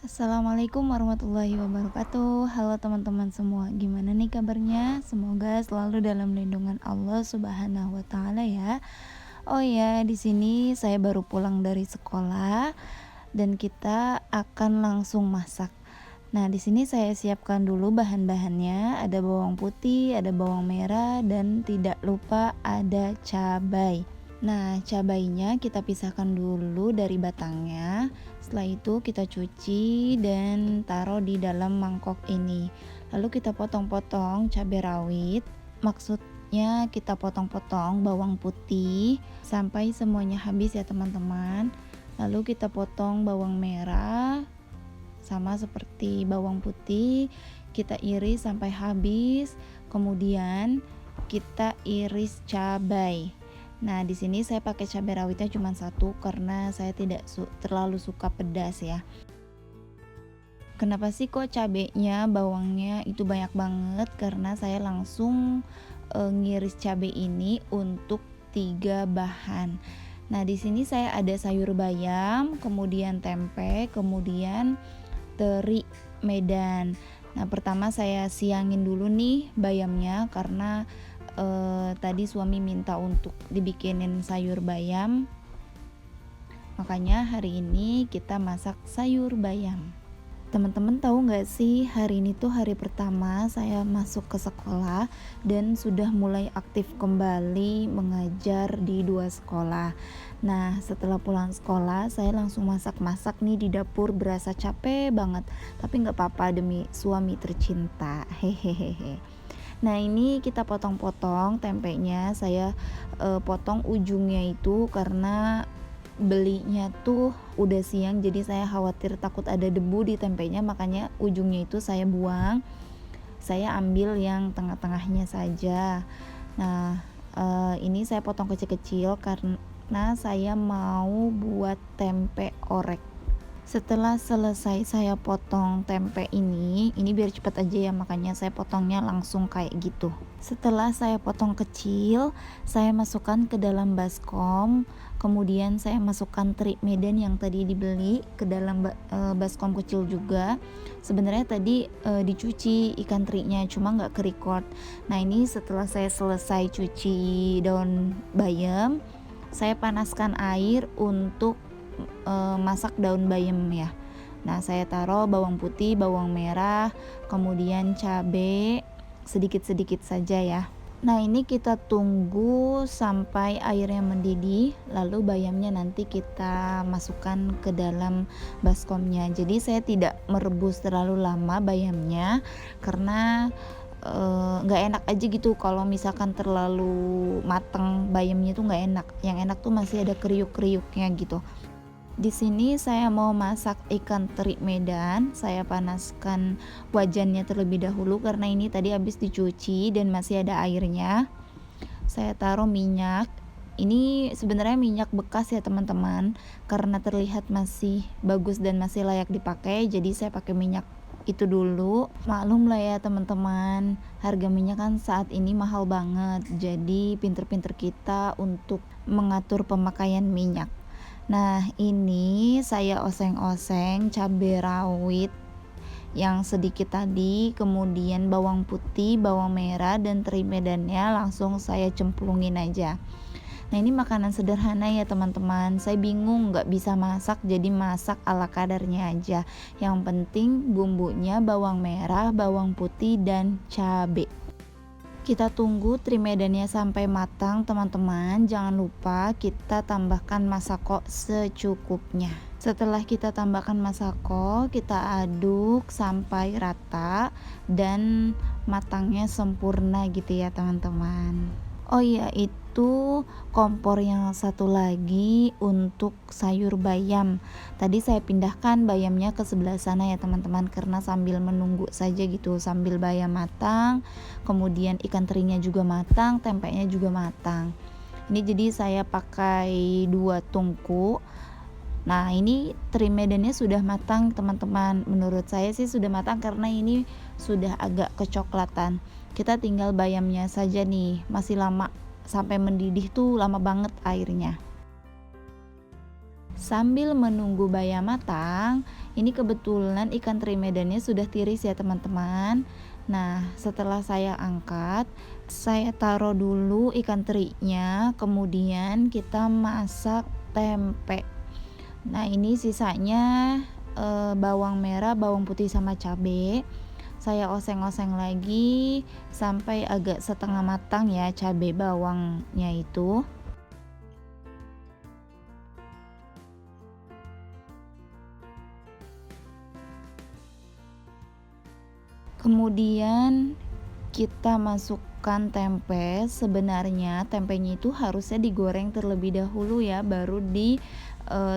Assalamualaikum warahmatullahi wabarakatuh. Halo teman-teman semua, gimana nih kabarnya? Semoga selalu dalam lindungan Allah Subhanahu wa taala ya. Oh ya, di sini saya baru pulang dari sekolah dan kita akan langsung masak. Nah, di sini saya siapkan dulu bahan-bahannya, ada bawang putih, ada bawang merah dan tidak lupa ada cabai. Nah, cabainya kita pisahkan dulu dari batangnya. Setelah itu kita cuci dan taruh di dalam mangkok ini. Lalu kita potong-potong cabai rawit. Maksudnya kita potong-potong bawang putih sampai semuanya habis ya teman-teman. Lalu kita potong bawang merah sama seperti bawang putih, kita iris sampai habis. Kemudian kita iris cabai. Nah, di sini saya pakai cabai rawitnya cuma satu karena saya tidak terlalu suka pedas ya. Kenapa sih kok cabenya, bawangnya itu banyak banget? Karena saya langsung ngiris cabai ini untuk 3 bahan. Nah, di sini saya ada sayur bayam, kemudian tempe, kemudian teri Medan. Nah, pertama saya siangin dulu nih bayamnya karena tadi suami minta untuk dibikinin sayur bayam, makanya hari ini kita masak sayur bayam. Teman-teman tahu nggak sih, hari ini tuh hari pertama saya masuk ke sekolah dan sudah mulai aktif kembali mengajar di 2 sekolah. Nah, setelah pulang sekolah saya langsung masak-masak nih di dapur, berasa capek banget, tapi nggak apa-apa demi suami tercinta. Hehehe. Nah, ini kita potong-potong tempenya. Saya potong ujungnya itu karena belinya tuh udah siang, jadi saya khawatir takut ada debu di tempenya, makanya ujungnya itu saya buang. Saya ambil yang tengah-tengahnya saja. Nah, ini saya potong kecil-kecil karena saya mau buat tempe orek. Setelah selesai saya potong tempe ini biar cepat aja ya, makanya saya potongnya langsung kayak gitu. Setelah saya potong kecil, saya masukkan ke dalam baskom, kemudian saya masukkan teri Medan yang tadi dibeli ke dalam baskom kecil juga. Sebenarnya tadi dicuci ikan terinya, cuma nggak ke-record. Nah, ini setelah saya selesai cuci daun bayam, saya panaskan air untuk masak daun bayam ya. Nah, saya taruh bawang putih, bawang merah, kemudian cabai sedikit-sedikit saja ya. Nah, ini kita tunggu sampai airnya mendidih, lalu bayamnya nanti kita masukkan ke dalam baskomnya. Jadi saya tidak merebus terlalu lama bayamnya karena nggak enak aja gitu kalau misalkan terlalu mateng bayamnya tuh nggak enak. Yang enak tuh masih ada kriuk-kriuknya gitu. Di sini saya mau masak ikan teri Medan. Saya panaskan wajannya terlebih dahulu karena ini tadi habis dicuci dan masih ada airnya. Saya taruh minyak. Ini sebenarnya minyak bekas ya teman-teman, karena terlihat masih bagus dan masih layak dipakai, jadi saya pakai minyak itu dulu. Maklum lah ya teman-teman, harga minyak kan saat ini mahal banget, jadi pinter-pinter kita untuk mengatur pemakaian minyak. Nah, ini saya oseng-oseng cabai rawit yang sedikit tadi, kemudian bawang putih, bawang merah, dan teri Medannya langsung saya cemplungin aja. Nah, ini makanan sederhana ya teman-teman. Saya bingung nggak bisa masak, jadi masak ala kadarnya aja. Yang penting bumbunya bawang merah, bawang putih, dan cabai. Kita tunggu teri Medannya sampai matang teman-teman. Jangan lupa kita tambahkan masako secukupnya. Setelah kita tambahkan masako, kita aduk sampai rata dan matangnya sempurna gitu ya teman-teman. Oh iya, itu kompor yang satu lagi untuk sayur bayam. Tadi saya pindahkan bayamnya ke sebelah sana ya teman-teman, karena sambil menunggu saja gitu, sambil bayam matang, kemudian ikan terinya juga matang, tempenya juga matang. Ini jadi saya pakai 2 tungku. Nah, ini teri Medannya sudah matang teman-teman. Menurut saya sih sudah matang karena ini sudah agak kecoklatan. Kita tinggal bayamnya saja nih, masih lama sampai mendidih tuh, lama banget airnya. Sambil menunggu bayam matang, ini kebetulan ikan teri medannya sudah tiris ya teman-teman. Nah, setelah saya angkat, saya taruh dulu ikan terinya, kemudian kita masak tempe. Nah, ini sisanya bawang merah, bawang putih sama cabe. Saya oseng-oseng lagi sampai agak setengah matang ya cabe bawangnya itu. Kemudian kita masukkan tempe. Sebenarnya tempenya itu harusnya digoreng terlebih dahulu ya, baru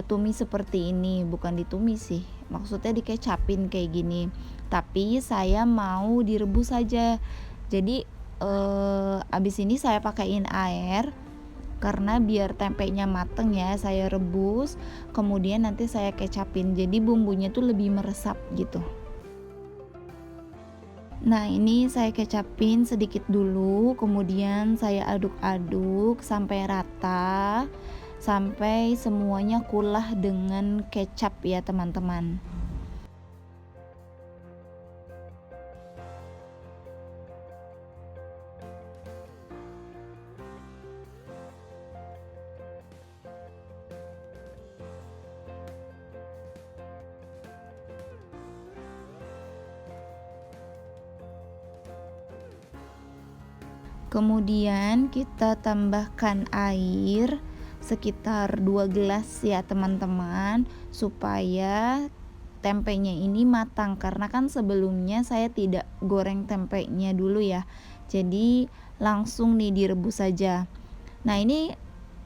tumis seperti ini, bukan ditumis sih, maksudnya dikecapin kayak gini. Tapi saya mau direbus saja. Jadi, abis ini saya pakein air, karena biar tempenya mateng ya, saya rebus, kemudian nanti saya kecapin, jadi bumbunya tuh lebih meresap gitu. Nah, ini saya kecapin sedikit dulu, kemudian saya aduk-aduk sampai rata, sampai semuanya kulah dengan kecap ya, teman-teman. Kemudian kita tambahkan air sekitar 2 gelas ya teman-teman, supaya tempenya ini matang, karena kan sebelumnya saya tidak goreng tempenya dulu ya. Jadi langsung nih direbus saja. Nah, ini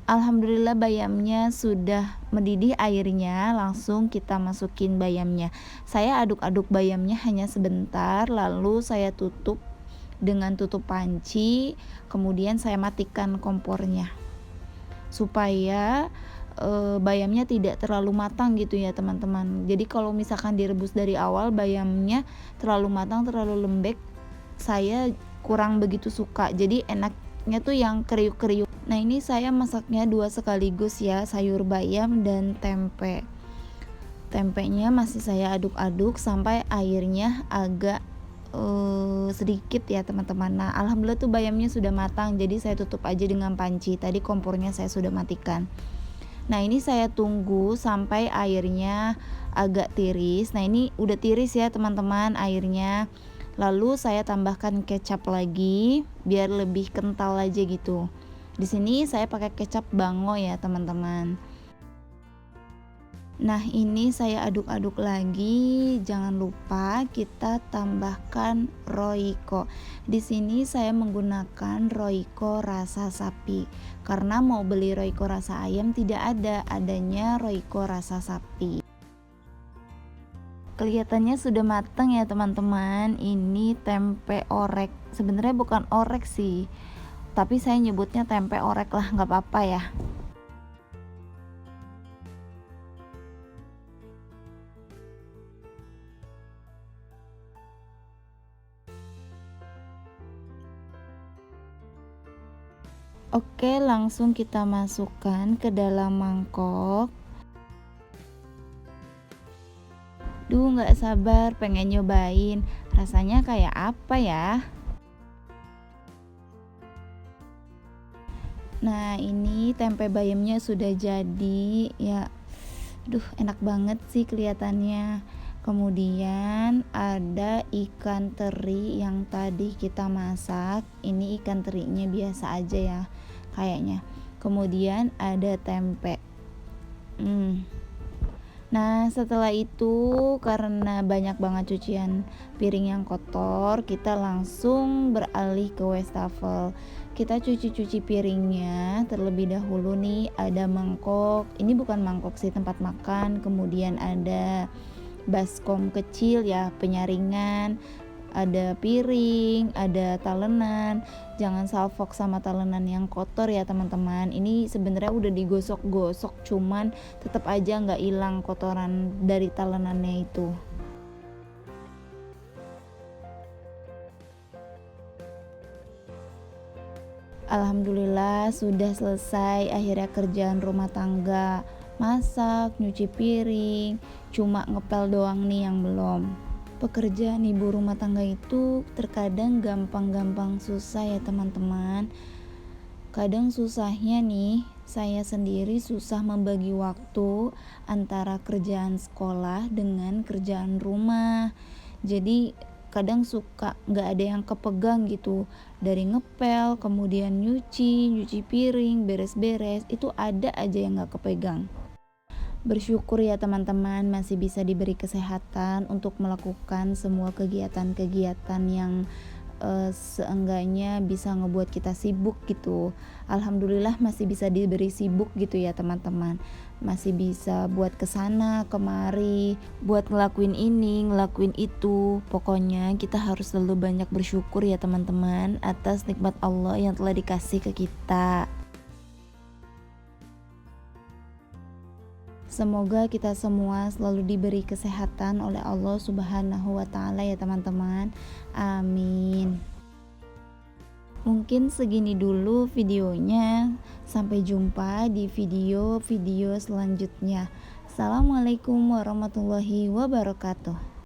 alhamdulillah bayamnya sudah mendidih airnya, langsung kita masukin bayamnya. Saya aduk-aduk bayamnya hanya sebentar, lalu saya tutup dengan tutup panci, kemudian saya matikan kompornya supaya bayamnya tidak terlalu matang gitu ya teman-teman. Jadi kalau misalkan direbus dari awal bayamnya terlalu matang, terlalu lembek, saya kurang begitu suka. Jadi enaknya tuh yang kriuk-kriuk. Nah, ini saya masaknya 2 sekaligus ya, sayur bayam dan tempe. Tempenya masih saya aduk-aduk sampai airnya agak sedikit ya teman-teman. Nah, alhamdulillah tuh bayamnya sudah matang, jadi saya tutup aja dengan panci. Tadi kompornya saya sudah matikan. Nah, ini saya tunggu sampai airnya agak tiris. Nah, ini udah tiris ya teman-teman airnya. Lalu saya tambahkan kecap lagi biar lebih kental aja gitu. Di sini saya pakai kecap Bango ya teman-teman. Nah, ini saya aduk-aduk lagi. Jangan lupa kita tambahkan Royco. Di sini saya menggunakan Royco rasa sapi. Karena mau beli Royco rasa ayam tidak ada, adanya Royco rasa sapi. Kelihatannya sudah matang ya teman-teman. Ini tempe orek. Sebenarnya bukan orek sih, tapi saya nyebutnya tempe orek lah, nggak apa-apa ya. Oke, langsung kita masukkan ke dalam mangkok. Nggak sabar pengen nyobain, rasanya kayak apa ya? Nah, ini tempe bayamnya sudah jadi ya. Enak banget sih kelihatannya. Kemudian ada ikan teri yang tadi kita masak. Ini ikan terinya biasa aja ya kayaknya. Kemudian ada tempe. Nah, setelah itu karena banyak banget cucian piring yang kotor, kita langsung beralih ke wastafel. Kita cuci-cuci piringnya terlebih dahulu nih, ada mangkok. Ini bukan mangkok sih, tempat makan. Kemudian ada baskom kecil ya, penyaringan, ada piring, ada talenan. Jangan salfok sama talenan yang kotor ya teman-teman. Ini sebenarnya udah digosok-gosok, cuman tetap aja nggak hilang kotoran dari talenannya itu. Alhamdulillah sudah selesai akhirnya kerjaan rumah tangga. masak, nyuci piring, cuma ngepel doang nih yang belum. Pekerjaan ibu rumah tangga itu terkadang gampang-gampang susah ya teman-teman. Kadang susahnya nih, saya sendiri susah membagi waktu antara kerjaan sekolah dengan kerjaan rumah. Jadi kadang suka nggak ada yang kepegang gitu. Dari ngepel, kemudian nyuci piring, beres-beres, itu ada aja yang nggak kepegang. Bersyukur ya teman-teman masih bisa diberi kesehatan untuk melakukan semua kegiatan-kegiatan yang seenggaknya bisa ngebuat kita sibuk gitu. Alhamdulillah masih bisa diberi sibuk gitu ya teman-teman. Masih bisa buat kesana kemari, buat ngelakuin ini, ngelakuin itu. Pokoknya kita harus selalu banyak bersyukur ya teman-teman atas nikmat Allah yang telah dikasih ke kita. Semoga kita semua selalu diberi kesehatan oleh Allah Subhanahu wa Ta'ala ya teman-teman. Amin. Mungkin segini dulu videonya. Sampai jumpa di video-video selanjutnya. Assalamualaikum warahmatullahi wabarakatuh.